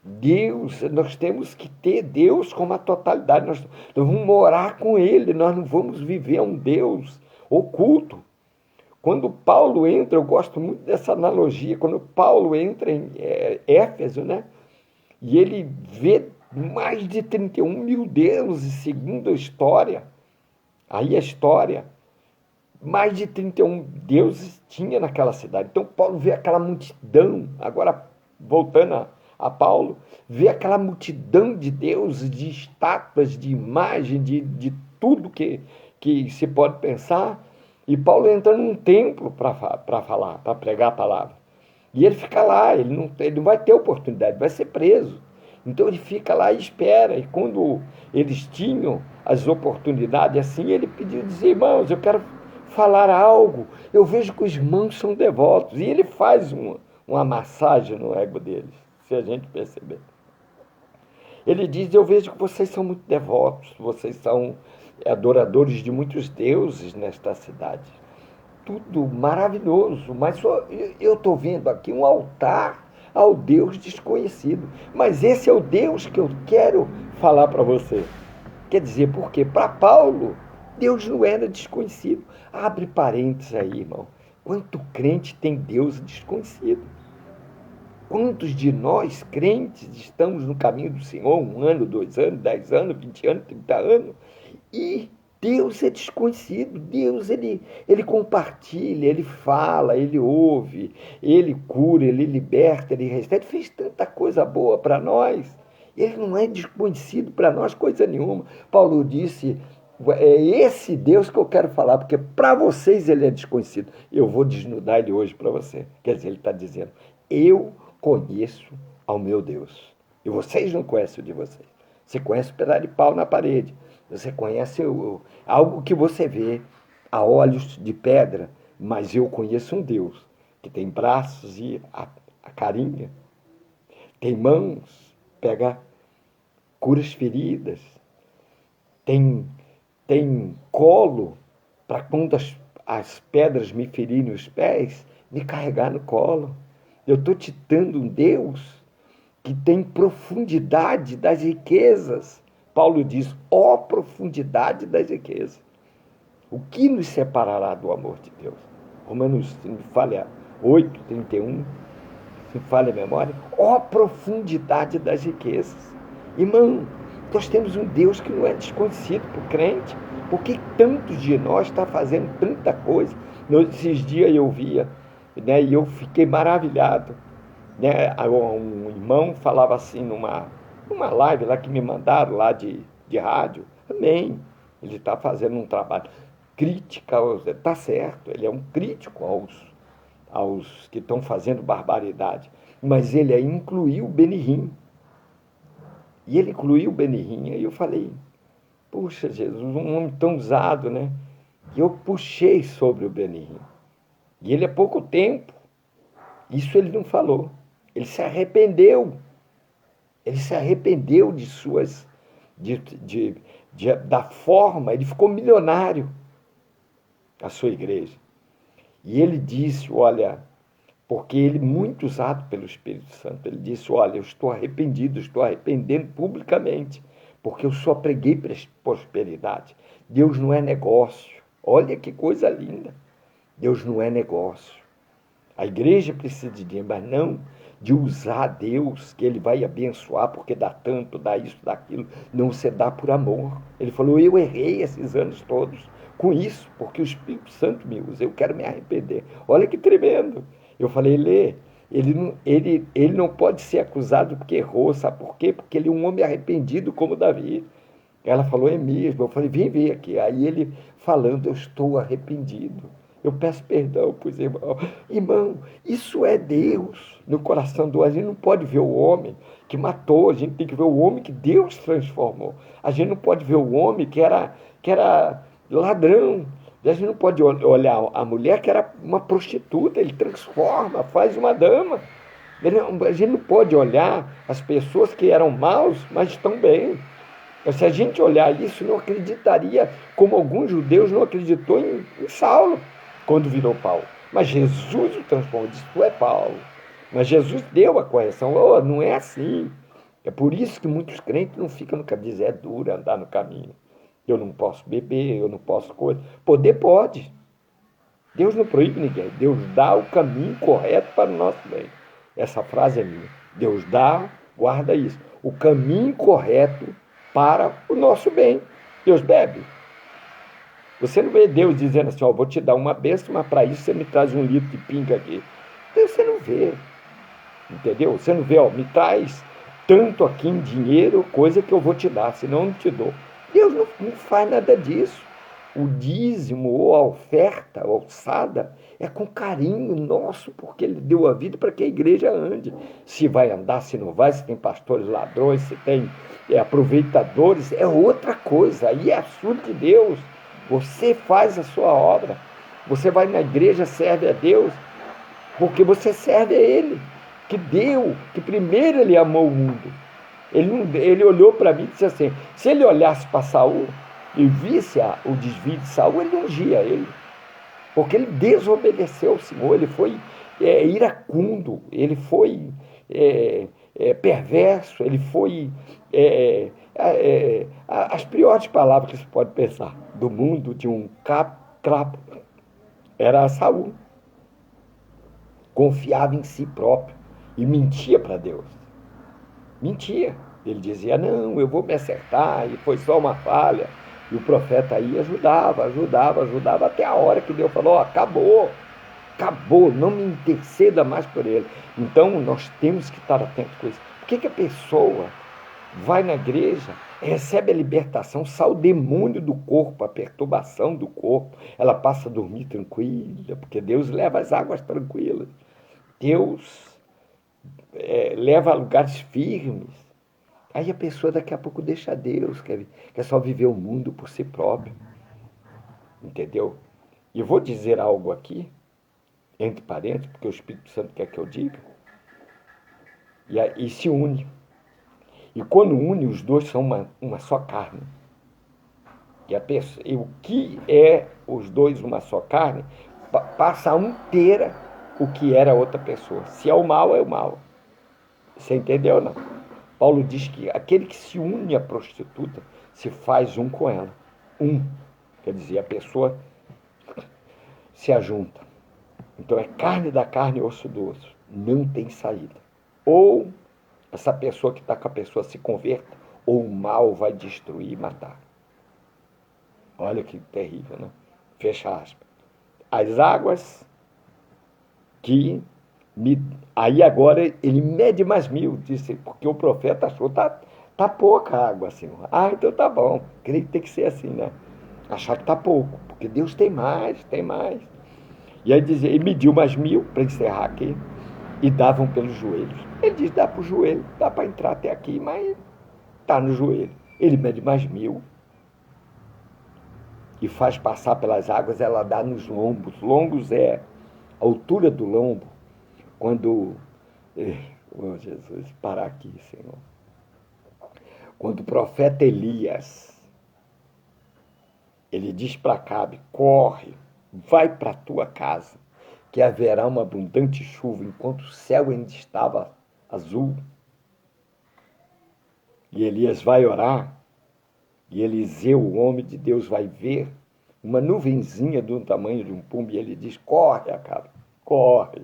[SPEAKER 1] Deus, nós temos que ter Deus como a totalidade. Nós vamos morar com Ele, nós não vamos viver um Deus oculto. Quando Paulo entra, eu gosto muito dessa analogia, quando Paulo entra em Éfeso, né? E ele vê mais de 31 mil deuses, segundo a história. Aí a história, mais de 31 deuses tinha naquela cidade. Então Paulo vê aquela multidão, agora voltando a Paulo, vê aquela multidão de deuses, de estátuas, de imagem, de tudo que se pode pensar. E Paulo entra num templo para falar, para pregar a palavra. E ele fica lá, ele não vai ter oportunidade, vai ser preso. Então ele fica lá e espera. E quando eles tinham as oportunidades assim, ele pediu, dizia, irmãos, eu quero falar algo. Eu vejo que os irmãos são devotos. E ele faz uma massagem no ego deles, se a gente perceber. Ele diz, eu vejo que vocês são muito devotos, vocês são adoradores de muitos deuses nesta cidade. Tudo maravilhoso, mas eu estou vendo aqui um altar ao Deus desconhecido. Mas esse é o Deus que eu quero falar para você. Quer dizer, por quê? Para Paulo, Deus não era desconhecido. Abre parênteses aí, irmão. Quanto crente tem Deus desconhecido? Quantos de nós, crentes, estamos no caminho do Senhor 1 ano, 2 anos, 10 anos, 20 anos, 30 anos, e Deus é desconhecido. Deus, ele compartilha, ele fala, ele ouve, ele cura, ele liberta, ele restaura. Ele fez tanta coisa boa para nós. Ele não é desconhecido para nós coisa nenhuma. Paulo disse, é esse Deus que eu quero falar, porque para vocês ele é desconhecido. Eu vou desnudar ele hoje para você. Quer dizer, ele está dizendo, eu conheço ao meu Deus. E vocês não conhecem o de vocês. Você conhece o pedaço de pau na parede. Você conhece algo que você vê a olhos de pedra. Mas eu conheço um Deus que tem braços e a carinha. Tem mãos, pega, cura as feridas. Tem colo para quando as pedras me ferirem os pés, me carregar no colo. Eu estou te dando um Deus que tem profundidade das riquezas. Paulo diz, ó profundidade das riquezas. O que nos separará do amor de Deus? Romanos, se me falha 8, 31, se me falha a memória, ó profundidade das riquezas. Irmão, nós temos um Deus que não é desconhecido para o crente. Por que tantos de nós está fazendo tanta coisa? Esses dias eu via, né, e eu fiquei maravilhado. Né? Um irmão falava assim numa live lá que me mandaram lá de rádio. Amém. Ele está fazendo um trabalho crítica, está certo, ele é um crítico aos que estão fazendo barbaridade. Mas ele incluiu o Benihim. E ele incluiu o Benihim. Aí eu falei, puxa Jesus, um homem tão usado, né? E eu puxei sobre o Benihim. E ele há pouco tempo, isso ele não falou. Ele se arrependeu. Ele se arrependeu de suas, da forma, ele ficou milionário, a sua igreja. E ele disse, olha, porque ele muito usado pelo Espírito Santo, ele disse, olha, eu estou arrependido, estou arrependendo publicamente, porque eu só preguei prosperidade. Deus não é negócio. Olha que coisa linda. Deus não é negócio. A igreja precisa de dinheiro, mas não de usar Deus, que ele vai abençoar, porque dá tanto, dá isso, dá aquilo. Não, você dá por amor. Ele falou, eu errei esses anos todos com isso, porque o Espírito Santo me usa, eu quero me arrepender. Olha que tremendo. Eu falei, Lê, ele não pode ser acusado porque errou, sabe por quê? Porque ele é um homem arrependido como Davi. Ela falou, é mesmo. Eu falei, vem ver aqui. Aí ele falando, eu estou arrependido. Eu peço perdão para os irmãos. Irmão, isso é Deus no coração do homem. A gente não pode ver o homem que matou, a gente tem que ver o homem que Deus transformou. A gente não pode ver o homem que era ladrão. A gente não pode olhar a mulher que era uma prostituta, ele transforma, faz uma dama. A gente não pode olhar as pessoas que eram maus, mas estão bem. Se a gente olhar isso, não acreditaria, como alguns judeus não acreditou em Saulo, quando virou Paulo. Mas Jesus o transformou, disse, tu é Paulo. Mas Jesus deu a correção, oh, não é assim. É por isso que muitos crentes não ficam no caminho, dizem, é duro andar no caminho. Eu não posso beber, eu não posso coisa. Poder pode. Deus não proíbe ninguém. Deus dá o caminho correto para o nosso bem. Essa frase é minha. Deus dá, guarda isso. O caminho correto para o nosso bem. Deus bebe. Você não vê Deus dizendo assim, ó, vou te dar uma bênção, mas para isso você me traz um litro de pinga aqui. Você não vê. Entendeu? Você não vê, ó, me traz tanto aqui em dinheiro, coisa que eu vou te dar, senão eu não te dou. Deus não faz nada disso. O dízimo ou a oferta, a alçada, é com carinho nosso, porque ele deu a vida para que a igreja ande. Se vai andar, se não vai, se tem pastores ladrões, se tem aproveitadores, é outra coisa. Aí é assunto de Deus. Você faz a sua obra. Você vai na igreja, serve a Deus, porque você serve a Ele, que deu, que primeiro Ele amou o mundo. Ele olhou para mim e disse assim, se ele olhasse para Saul e visse o desvio de Saul, ele não ungia ele, porque ele desobedeceu ao Senhor, ele foi iracundo, ele foi perverso, ele foi as piores palavras que se pode pensar do mundo de um crapo era Saul. Confiava em si próprio e mentia para Deus. Mentia. Ele dizia, não, eu vou me acertar, e foi só uma falha. E o profeta aí ajudava, até a hora que Deus falou, acabou, não me interceda mais por ele. Então, nós temos que estar atentos com isso. Por que a pessoa vai na igreja, recebe a libertação, sai o demônio do corpo, a perturbação do corpo, ela passa a dormir tranquila, porque Deus leva as águas tranquilas. Deus leva a lugares firmes. Aí a pessoa daqui a pouco deixa Deus, quer só viver o mundo por si próprio. Entendeu? E vou dizer algo aqui, entre parênteses, porque o Espírito Santo quer que eu diga, e se une. E quando une, os dois são uma só carne. E o que é os dois uma só carne, passa a inteira o que era outra pessoa. Se é o mal, é o mal. Você entendeu ou não? Paulo diz que aquele que se une à prostituta se faz um com ela. Um. Quer dizer, a pessoa se ajunta. Então é carne da carne e osso do osso. Não tem saída. Ou essa pessoa que está com a pessoa se converta, ou o mal vai destruir e matar. Olha que terrível, né? Fecha aspas. As águas que aí agora ele mede mais 1000, disse, porque o profeta achou, tá pouca água, Senhor. Então tá bom. Creio que tem que ser assim, né? Achar que tá pouco, porque Deus tem mais, tem mais. E aí dizia, ele mediu mais 1000 para encerrar aqui e davam pelos joelhos. Ele diz, dá para o joelho, dá para entrar até aqui, mas tá no joelho. Ele mede mais 1000 e faz passar pelas águas, ela dá nos lombos. Lombos é a altura do lombo, quando... Oh, Jesus, parar aqui, Senhor. Quando o profeta Elias, ele diz para Acabe, corre, vai para a tua casa, que haverá uma abundante chuva, enquanto o céu ainda estava azul. E Elias vai orar, e Eliseu, o homem de Deus, vai ver uma nuvenzinha do tamanho de um pombo, e ele diz, corre, Acabe, corre.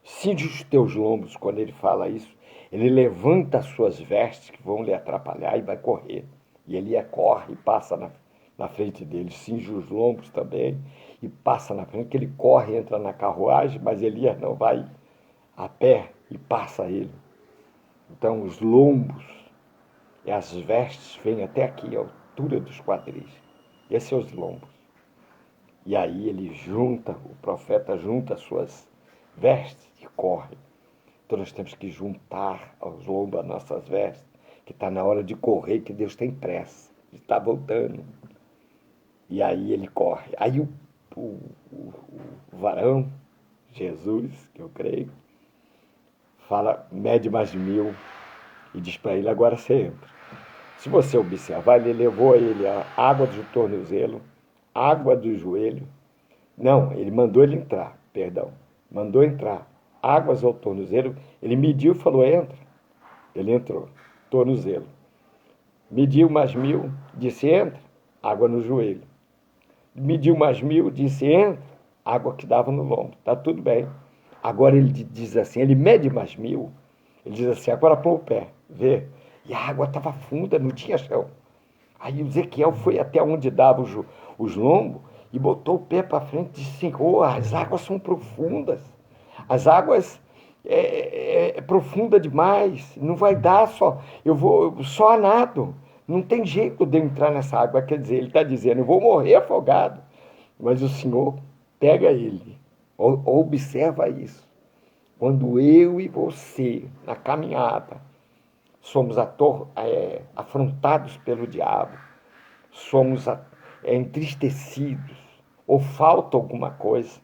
[SPEAKER 1] Cinge os teus lombos. Quando ele fala isso, ele levanta as suas vestes que vão lhe atrapalhar e vai correr. E ele corre e passa na frente dele, cinge os lombos também e passa na frente, que ele corre, entra na carruagem, mas Elias não, vai a pé e passa ele. Então os lombos e as vestes vêm até aqui, a altura dos quadris. Esses são os lombos. E aí ele junta, o profeta junta as suas vestes e corre. Então nós temos que juntar aos lombos as nossas vestes, que está na hora de correr, que Deus tem pressa, está voltando. E aí ele corre. Aí o varão, Jesus, que eu creio, fala, mede mais 1000 e diz para ele, agora você entra. Se você observar, ele levou a ele a água do tornozelo, água do joelho. Não, ele mandou ele entrar, perdão. Mandou entrar. Águas ao tornozelo. Ele mediu e falou, entra. Ele entrou. Tornozelo. Mediu mais 1000, disse, entra. Água no joelho. Mediu mais 1000, disse, entra. Água que dava no lombo. Tá tudo bem. Agora ele diz assim, ele mede mais 1000. Ele diz assim, agora põe o pé, vê. E a água estava funda, não tinha chão. Aí o Ezequiel foi até onde dava os lombos e botou o pé para frente e disse, Senhor, as águas são profundas. As águas é profunda demais. Não vai dar só. Eu vou só a nado. Não tem jeito de eu entrar nessa água. Quer dizer, ele está dizendo, eu vou morrer afogado. Mas o Senhor pega ele. Observa isso. Quando eu e você, na caminhada, somos afrontados pelo diabo, somos entristecidos, ou falta alguma coisa,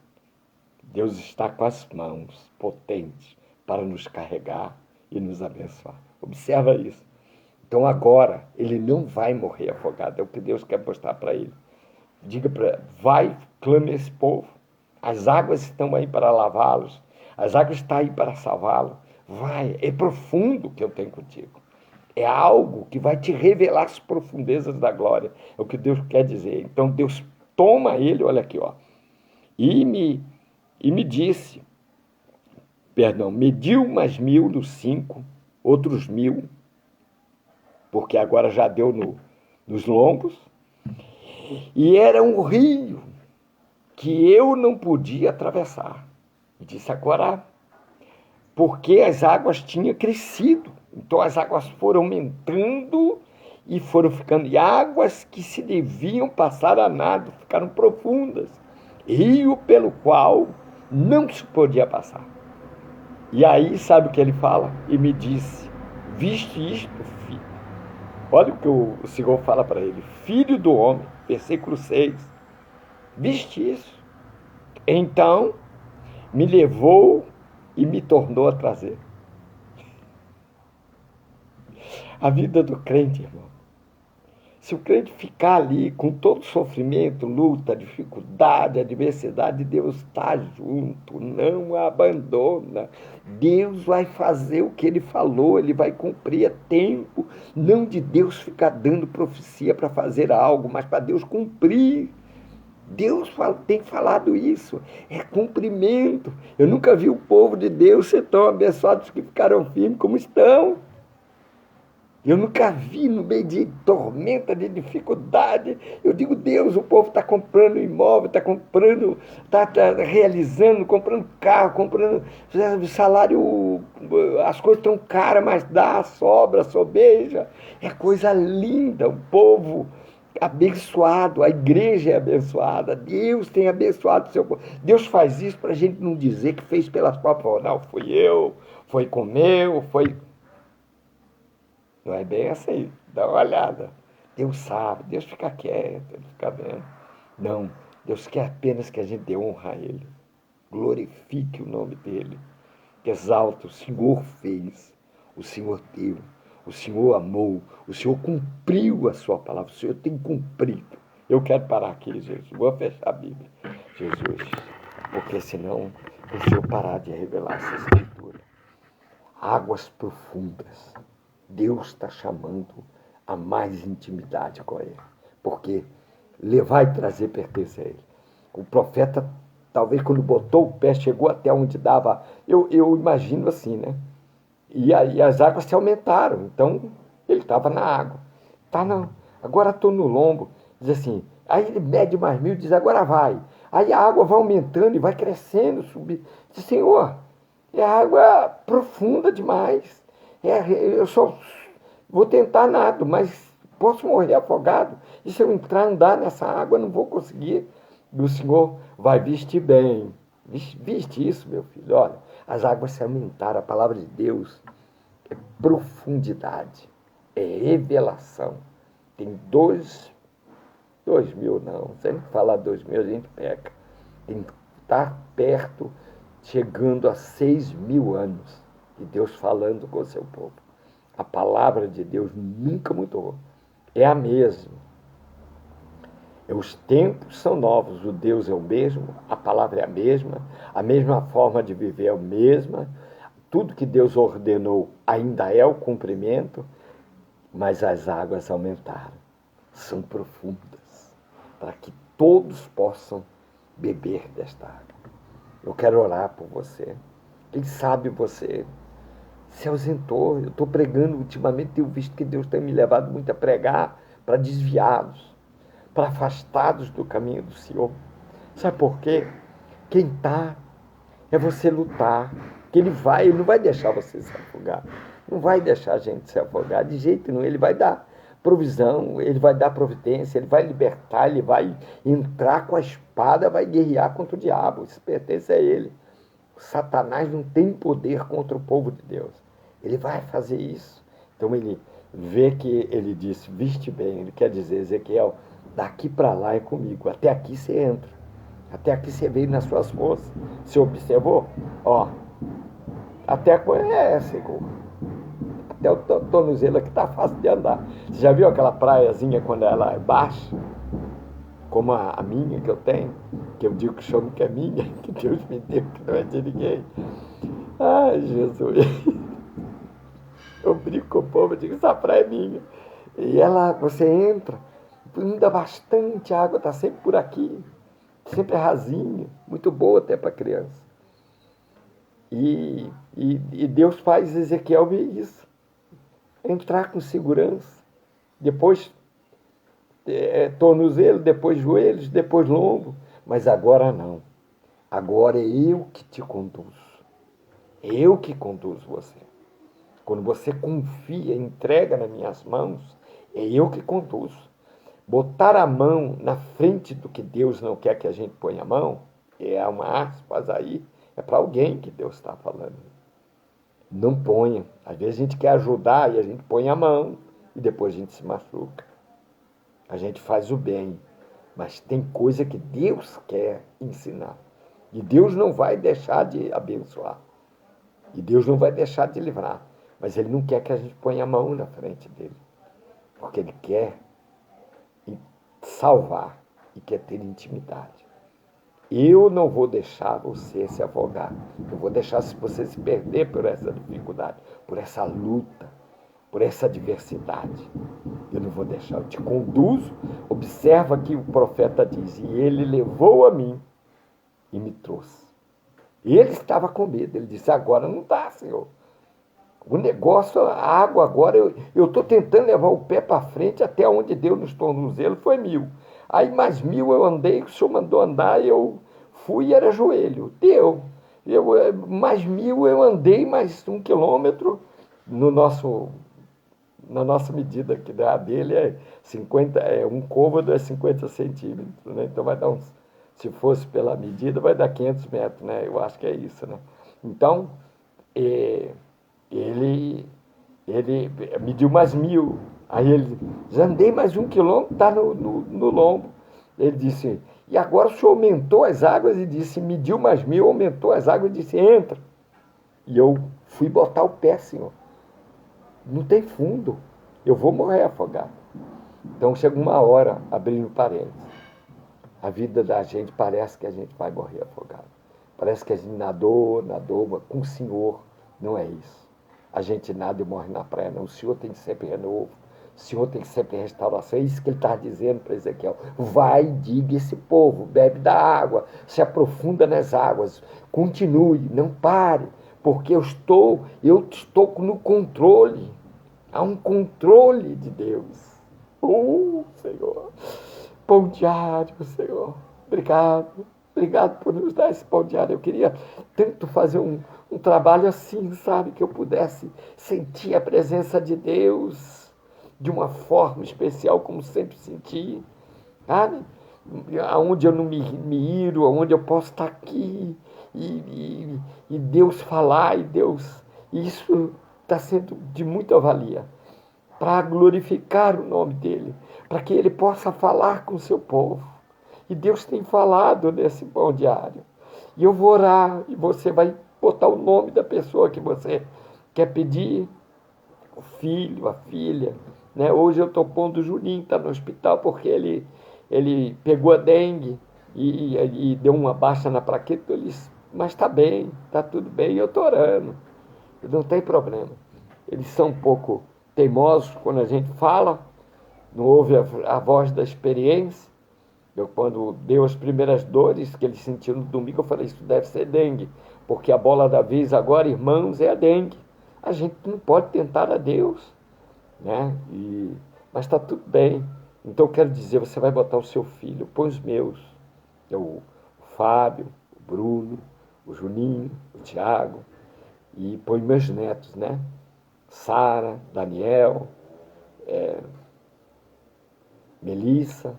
[SPEAKER 1] Deus está com as mãos potentes para nos carregar e nos abençoar. Observa isso. Então agora, ele não vai morrer afogado, é o que Deus quer mostrar para ele. Diga para ele, vai, clame esse povo, as águas estão aí para lavá-los, as águas estão aí para salvá-lo. Vai, é profundo o que eu tenho contigo. É algo que vai te revelar as profundezas da glória. É o que Deus quer dizer. Então Deus toma ele, olha aqui, ó, e me disse, mediu mais 1000 nos 5, outros 1000, porque agora já deu nos lombos, e era um rio que eu não podia atravessar. E disse agora, porque as águas tinham crescido, então as águas foram aumentando e foram ficando, e águas que se deviam passar a nado, ficaram profundas, rio pelo qual não se podia passar. E aí, sabe o que ele fala? E me disse, viste isto, filho? Olha o que o Senhor fala para ele, filho do homem, versículo 6, viste isso? Então, me levou e me tornou a trazer. A vida do crente, irmão. Se o crente ficar ali com todo sofrimento, luta, dificuldade, adversidade, Deus está junto, não abandona. Deus vai fazer o que ele falou, ele vai cumprir. É tempo não de Deus ficar dando profecia para fazer algo, mas para Deus cumprir. Deus tem falado isso, é cumprimento. Eu nunca vi o povo de Deus ser tão abençoados que ficaram firmes como estão. Eu nunca vi no meio de tormenta, de dificuldade. Eu digo, Deus, o povo está comprando imóvel, está comprando, está realizando, comprando carro, comprando salário, as coisas estão caras, mas dá, sobra, sobeja. É coisa linda, o povo abençoado, a igreja é abençoada, Deus tem abençoado o seu povo. Deus faz isso para a gente não dizer que fez pelas próprias, não, fui eu, foi com meu, foi... Não é bem assim, dá uma olhada. Deus sabe, Deus fica quieto, ele fica vendo. Não, Deus quer apenas que a gente dê honra a Ele, glorifique o nome dEle, que exalta, o Senhor fez, o Senhor deu, o Senhor amou, o Senhor cumpriu a sua palavra, o Senhor tem cumprido. Eu quero parar aqui, Jesus, vou fechar a Bíblia, Jesus, porque senão o Senhor parar de revelar essa escritura. Águas profundas, Deus está chamando a mais intimidade com Ele, porque vai trazer pertence a Ele. O profeta, talvez quando botou o pé, chegou até onde dava, eu imagino assim, né? E as águas se aumentaram, então ele estava na água. Tá, não, agora estou no lombo, diz assim, aí ele mede mais 1000, diz, agora vai. Aí a água vai aumentando e vai crescendo, subindo. Diz, Senhor, é água profunda demais. Eu só vou tentar nada, mas posso morrer afogado. E se eu entrar, andar nessa água, não vou conseguir. E o Senhor vai vestir bem. Viste isso, meu filho. Olha, as águas se aumentaram. A palavra de Deus é profundidade, é revelação. Tem 2000 não. Se a gente falar 2000, a gente peca. Tem que estar perto, chegando a 6000 anos. E Deus falando com o seu povo. A palavra de Deus nunca mudou. É a mesma. Os tempos são novos, o Deus é o mesmo, a palavra é a mesma forma de viver é a mesma, tudo que Deus ordenou ainda é o cumprimento, mas as águas aumentaram, são profundas, para que todos possam beber desta água. Eu quero orar por você. Quem sabe você se ausentou. Eu estou pregando ultimamente, tenho visto que Deus tem me levado muito a pregar para desviados, para afastados do caminho do Senhor. Sabe por quê? Quem está é você lutar, que Ele não vai deixar você se afogar, não vai deixar a gente se afogar de jeito nenhum. Ele vai dar provisão, Ele vai dar providência, Ele vai libertar, Ele vai entrar com a espada, vai guerrear contra o diabo, isso pertence a Ele. Satanás não tem poder contra o povo de Deus. Ele vai fazer isso. Então ele vê que ele disse, viste bem, ele quer dizer, Ezequiel, daqui para lá é comigo, até aqui você entra, até aqui você veio nas suas forças. Você observou? Ó, até Senhor, até o tornozelo aqui está fácil de andar. Você já viu aquela praiazinha quando ela é baixa? Como a minha que eu tenho, que eu digo que o chão que é minha, que Deus me deu, que não é de ninguém. Ai, Jesus. Eu brinco com o povo, eu digo, essa praia é minha. E você entra, ainda bastante, a água está sempre por aqui, sempre rasinha, muito boa até para criança. E Deus faz Ezequiel ver isso, entrar com segurança, depois tornozelo, depois joelhos, depois lombo, mas agora não. Agora é eu que te conduzo. É eu que conduzo você. Quando você confia, entrega nas minhas mãos, é eu que conduzo. Botar a mão na frente do que Deus não quer que a gente ponha a mão, é uma aspas aí, é para alguém que Deus está falando. Não ponha. Às vezes a gente quer ajudar e a gente põe a mão e depois a gente se machuca. A gente faz o bem, mas tem coisa que Deus quer ensinar. E Deus não vai deixar de abençoar. E Deus não vai deixar de livrar. Mas Ele não quer que a gente ponha a mão na frente dEle. Porque Ele quer salvar e quer ter intimidade. Eu não vou deixar você se afogar. Eu vou deixar você se perder por essa dificuldade, por essa luta, por essa adversidade. Eu não vou deixar. Eu te conduzo. Observa que o profeta diz: e ele levou a mim e me trouxe. Ele estava com medo. Ele disse: agora não dá, Senhor. O negócio, a água agora, eu estou tentando levar o pé para frente até onde deu nos tornozelos, foi 1.000. Aí mais 1.000 eu andei, o senhor mandou andar, eu fui e era joelho. Deu. Mais 1.000 eu andei, mais 1 quilômetro, na nossa medida, que a dele é 50, um côvado é 50 centímetros, né? Então vai dar uns, se fosse pela medida, vai dar 500 metros, né? Eu acho que é isso, né? Então, é, ele, ele mediu mais 1.000. Aí ele, já andei mais 1 quilômetro, está no lombo. Ele disse, e agora o senhor aumentou as águas e disse, mediu mais 1.000, aumentou as águas e disse, entra. E eu fui botar o pé, senhor. Não tem fundo. Eu vou morrer afogado. Então chega uma hora, abrindo parênteses. A vida da gente parece que a gente vai morrer afogado. Parece que a gente nadou, mas com o Senhor não é isso. A gente nada e morre na praia, não. O Senhor tem sempre renovo. O Senhor tem sempre restauração. É isso que ele está dizendo para Ezequiel. Vai e diga esse povo, bebe da água, se aprofunda nas águas, continue, não pare, porque eu estou no controle. Há um controle de Deus. Senhor. Pão diário, Senhor. Obrigado. Obrigado por nos dar esse pão diário. Eu queria tanto fazer um trabalho assim, sabe? Que eu pudesse sentir a presença de Deus de uma forma especial, como sempre senti. Sabe? Aonde eu não me iro, aonde eu posso estar aqui e Deus falar e Deus... Isso está sendo de muita valia para glorificar o nome dele, para que ele possa falar com o seu povo. E Deus tem falado nesse pão diário. E eu vou orar, e você vai botar o nome da pessoa que você quer pedir, o filho, a filha. Né? Hoje eu estou pondo o Juninho, está no hospital, porque ele pegou a dengue e deu uma baixa na plaqueta. Ele disse, mas está bem, está tudo bem, e eu estou orando. Não tem problema. Eles são um pouco teimosos quando a gente fala, não ouve a voz da experiência. Eu, quando deu as primeiras dores que ele sentiu no domingo, eu falei, isso deve ser dengue, porque a bola da vez agora, irmãos, é a dengue. A gente não pode tentar a Deus, né? Mas está tudo bem. Então eu quero dizer, você vai botar o seu filho, põe os meus, o Fábio, o Bruno, o Juninho, o Tiago, e põe meus netos, né? Sara, Daniel, Melissa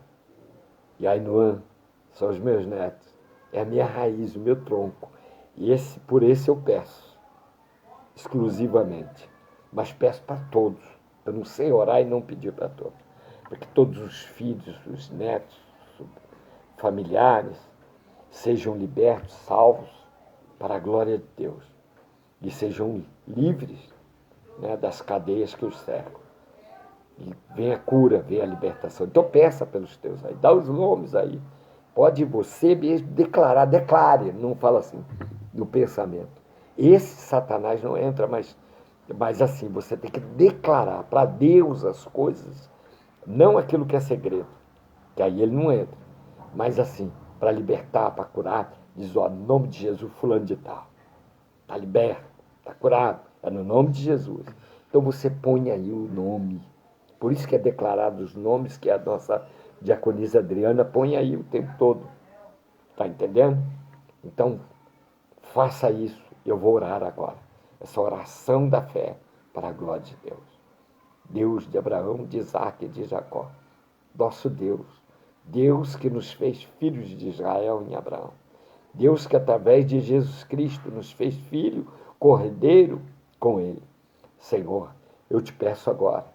[SPEAKER 1] e Ainuan, são os meus netos. É a minha raiz, o meu tronco. E por esse eu peço, exclusivamente. Mas peço para todos. Eu não sei orar e não pedir para todos. Para que todos os filhos, os netos, familiares, sejam libertos, salvos, para a glória de Deus. E sejam livres, né, das cadeias que os cercam. E vem a cura, vem a libertação. Então peça pelos teus aí, dá os nomes aí. Pode você mesmo declarar, declare, não fala assim, no pensamento. Esse Satanás não entra, mas assim, você tem que declarar para Deus as coisas, não aquilo que é segredo, que aí ele não entra. Mas assim, para libertar, para curar, diz, ó, no nome de Jesus, fulano de tal. Está liberto, está curado, é no nome de Jesus. Então você põe aí o nome. Por isso que é declarado os nomes que a nossa diaconisa Adriana põe aí o tempo todo. Está entendendo? Então, faça isso. Eu vou orar agora. Essa oração da fé para a glória de Deus. Deus de Abraão, de Isaac e de Jacó. Nosso Deus. Deus que nos fez filhos de Israel em Abraão. Deus que através de Jesus Cristo nos fez filho, cordeiro com ele. Senhor, eu te peço agora,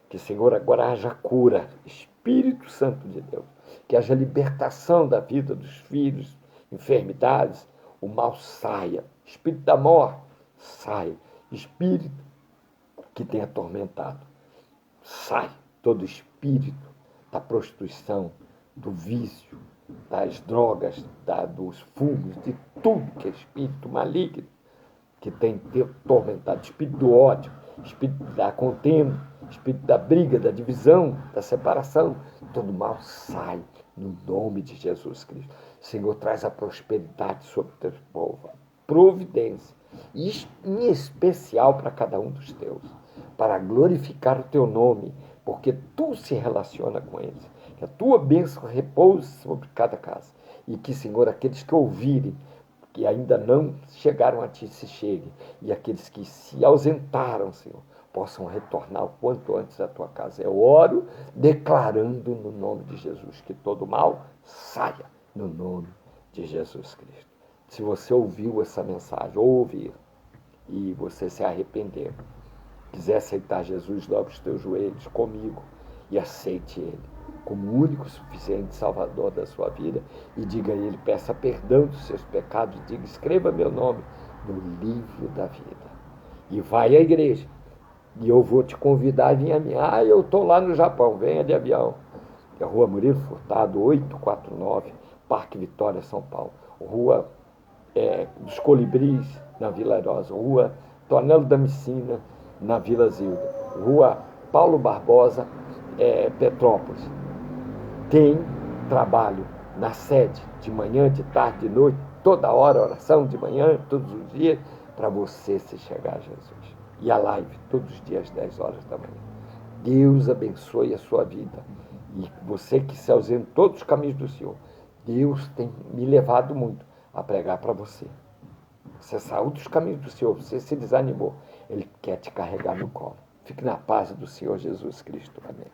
[SPEAKER 1] que, Senhor, agora haja cura, Espírito Santo de Deus, que haja libertação da vida dos filhos, enfermidades, o mal saia, espírito da morte, saia, espírito que tem atormentado, sai todo espírito da prostituição, do vício, das drogas, dos fumos, de tudo que é espírito maligno, que tem tormentado, espírito do ódio, espírito da contenda, espírito da briga, da divisão, da separação. Todo mal sai no nome de Jesus Cristo. Senhor, traz a prosperidade sobre o teu povo, providência, e em especial para cada um dos teus, para glorificar o teu nome, porque tu se relaciona com eles. Que a tua bênção repouse sobre cada casa. E que, Senhor, aqueles que ouvirem, que ainda não chegaram a ti, se cheguem. E aqueles que se ausentaram, Senhor, possam retornar o quanto antes à tua casa. Eu oro declarando no nome de Jesus que todo mal saia no nome de Jesus Cristo. Se você ouviu essa mensagem, ou ouvir, e você se arrepender, quiser aceitar Jesus, dobre os teus joelhos comigo e aceite Ele como o único suficiente Salvador da sua vida e diga a Ele, peça perdão dos seus pecados, diga, escreva meu nome no livro da vida. E vai à igreja. E eu vou te convidar a vir a mim. Eu estou lá no Japão, venha de avião. É a Rua Murilo Furtado, 849, Parque Vitória, São Paulo. Rua dos Colibris, na Vila Arosa. Rua Tonelo da Messina, na Vila Zilda. Rua Paulo Barbosa, Petrópolis. Tem trabalho na sede, de manhã, de tarde, de noite, toda hora, oração de manhã, todos os dias, para você se chegar a Jesus. E a live, todos os dias, às 10 horas da manhã. Deus abençoe a sua vida. E você que se ausenta em todos os caminhos do Senhor, Deus tem me levado muito a pregar para você. Você saiu dos caminhos do Senhor, você se desanimou. Ele quer te carregar no colo. Fique na paz do Senhor Jesus Cristo. Amém.